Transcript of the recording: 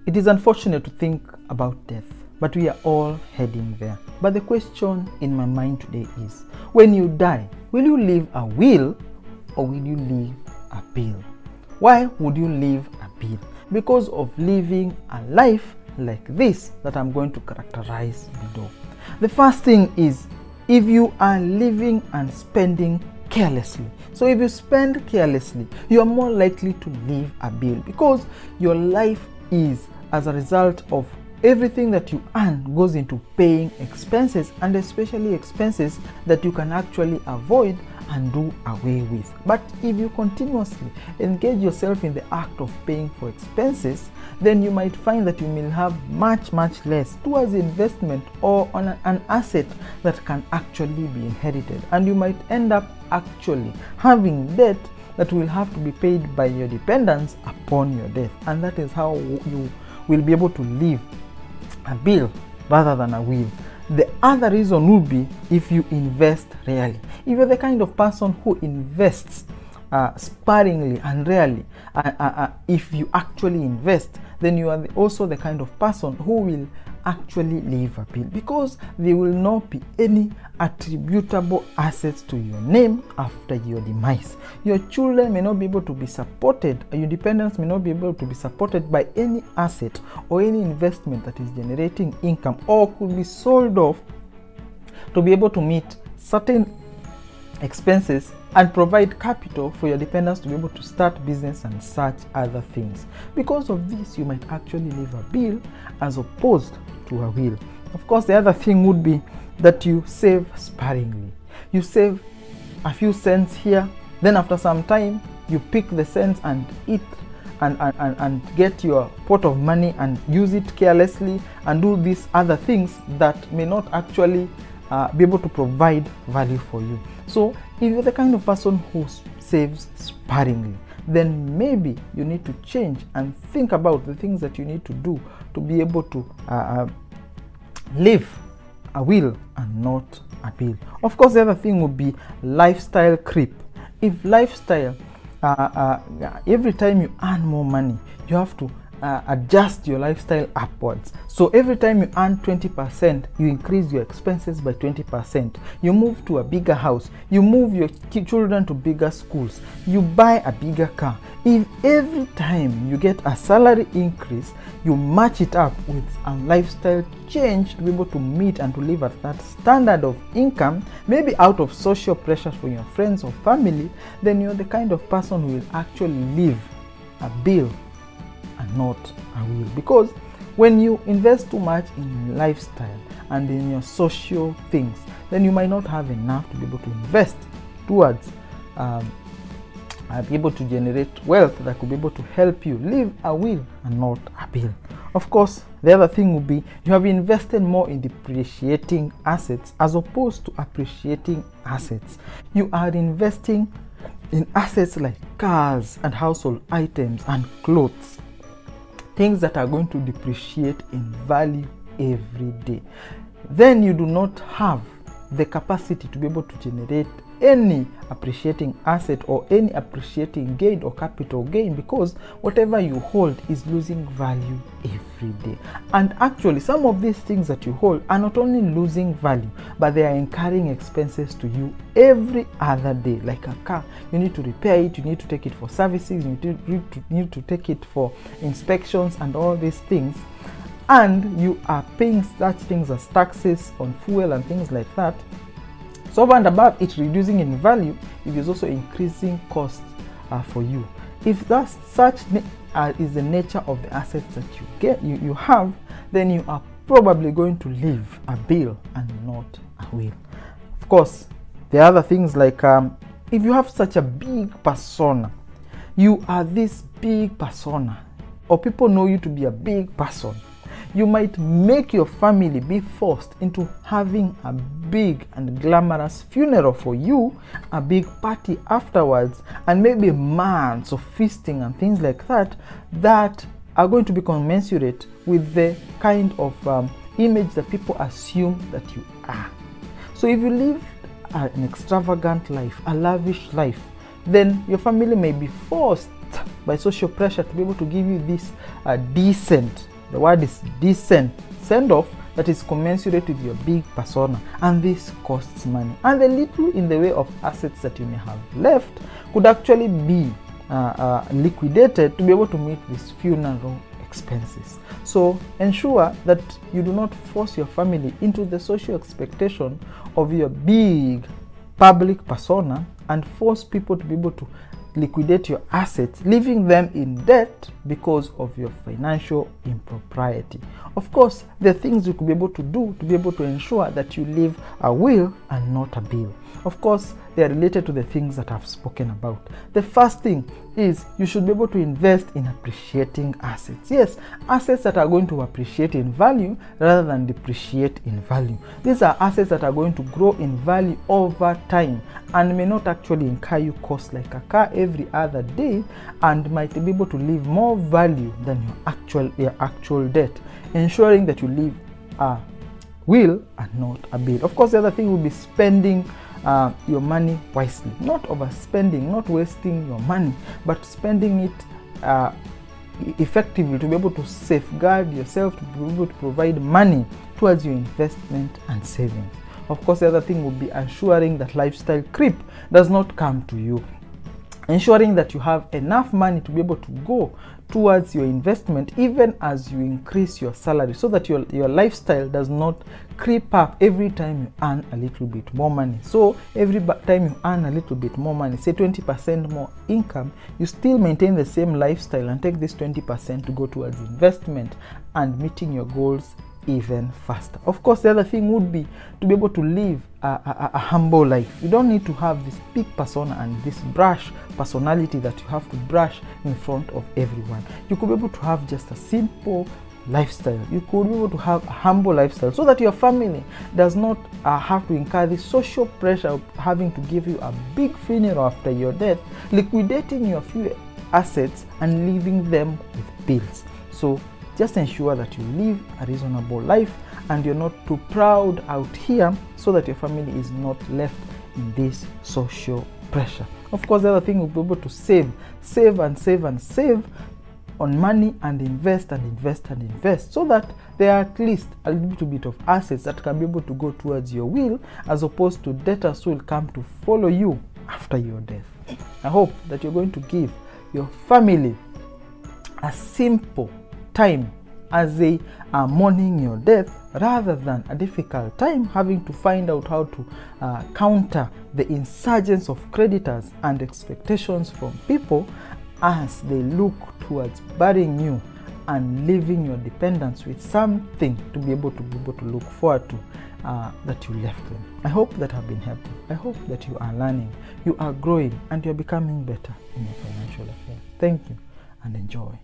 It is unfortunate to think about death, but we are all heading there. But the question in my mind today is, when you die, will you leave a will or will you leave a bill? Why would you leave a bill? Because of living a life like this that I'm going to characterize below. The first thing is, if you are living and spending carelessly. So if you spend carelessly, you are more likely to leave a bill, because your life is as a result of everything that you earn goes into paying expenses, and especially expenses that you can actually avoid and do away with. But if you continuously engage yourself in the act of paying for expenses, then you might find that you will have much less towards investment or on an asset that can actually be inherited, and you might end up actually having debt that will have to be paid by your dependents upon your death. And that is how you will be able to leave a bill rather than a will. The other reason would be if you invest rarely. If you're the kind of person who invests sparingly and rarely, if you actually invest, then you are also the kind of person who will actually leave a bill, because there will not be any attributable assets to your name after your demise. Your children may not be able to be supported, your dependents may not be able to be supported by any asset or any investment that is generating income or could be sold off to be able to meet certain expenses and provide capital for your dependents to be able to start business and such other things. Because of this, you might actually leave a bill as opposed to a will. Of course, the other thing would be that you save sparingly. You save a few cents here, then after some time you pick the cents and eat and get your pot of money and use it carelessly and do these other things that may not actually be able to provide value for you. So if you're the kind of person who saves sparingly, then maybe you need to change and think about the things that you need to do to be able to live a will and not a bill. Of course, the other thing would be lifestyle creep. If lifestyle, every time you earn more money, you have to adjust your lifestyle upwards. So every time you earn 20%, you increase your expenses by 20%. You move to a bigger house, you move your children to bigger schools, you buy a bigger car. If every time you get a salary increase, you match it up with a lifestyle change to be able to meet and to live at that standard of income, maybe out of social pressures from your friends or family, then you're the kind of person who will actually live a bill and not a will. Because when you invest too much in lifestyle and in your social things, then you might not have enough to be able to invest towards be able to generate wealth that could be able to help you live a will and not a bill. Of course, the other thing would be you have invested more in depreciating assets as opposed to appreciating assets. You are investing in assets like cars and household items and clothes, things that are going to depreciate in value every day. Then you do not have the capacity to be able to generate any appreciating asset or any appreciating gain or capital gain, because whatever you hold is losing value every day. And actually, some of these things that you hold are not only losing value, but they are incurring expenses to you every other day. Like a car, you need to repair it, you need to take it for services, you need to take it for inspections and all these things. And you are paying such things as taxes on fuel and things like that. So over and above it reducing in value, it is also increasing costs for you. If that's such is the nature of the assets that you have, then you are probably going to leave a bill and not a will. Of course, there are other things like if you have such a big persona, you are this big persona, or people know you to be a big person, you might make your family be forced into having a big and glamorous funeral for you, a big party afterwards, and maybe months of feasting and things like that, that are going to be commensurate with the kind of image that people assume that you are. So if you live an extravagant life, a lavish life, then your family may be forced by social pressure to be able to give you this decent The word is decent send off that is commensurate with your big persona, and this costs money. And the little in the way of assets that you may have left could actually be liquidated to be able to meet these funeral expenses. So ensure that you do not force your family into the social expectation of your big public persona and force people to be able to liquidate your assets, leaving them in debt because of your financial impropriety. Of course, there are things you could be able to do to be able to ensure that you leave a will and not a bill. Of course, they are related to the things that I've spoken about. The first thing is you should be able to invest in appreciating assets. Yes, assets that are going to appreciate in value rather than depreciate in value. These are assets that are going to grow in value over time and may not actually incur you costs like a car every other day, and might be able to leave more value than your actual debt, ensuring that you leave a will and not a bill. Of course, the other thing will be spending your money wisely, not overspending, not wasting your money, but spending it effectively to be able to safeguard yourself, to be able to provide money towards your investment and saving. Of course, the other thing will be ensuring that lifestyle creep does not come to you, ensuring that you have enough money to be able to go towards your investment even as you increase your salary, so that your lifestyle does not creep up every time you earn a little bit more money. So every time you earn a little bit more money, say 20% more income, you still maintain the same lifestyle and take this 20% to go towards investment and meeting your goals even faster. Of course, the other thing would be to be able to live a humble life. You don't need to have this big persona and this brash personality that you have to brush in front of everyone. You could be able to have just a simple lifestyle. You could be able to have a humble lifestyle so that your family does not have to incur the social pressure of having to give you a big funeral after your death, liquidating your few assets and leaving them with bills. So just ensure that you live a reasonable life and you're not too proud out here, so that your family is not left in this social pressure. Of course, the other thing will be able to save on money and invest, so that there are at least a little bit of assets that can be able to go towards your will, as opposed to debtors who will come to follow you after your death. I hope that you're going to give your family a simple time as they are mourning your death, rather than a difficult time having to find out how to counter the insurgence of creditors and expectations from people as they look towards burying you and leaving your dependents with something to be able to look forward to that you left them. I hope that I've been helpful. I hope that you are learning, you are growing, and you're becoming better in your financial affairs. Thank you and enjoy.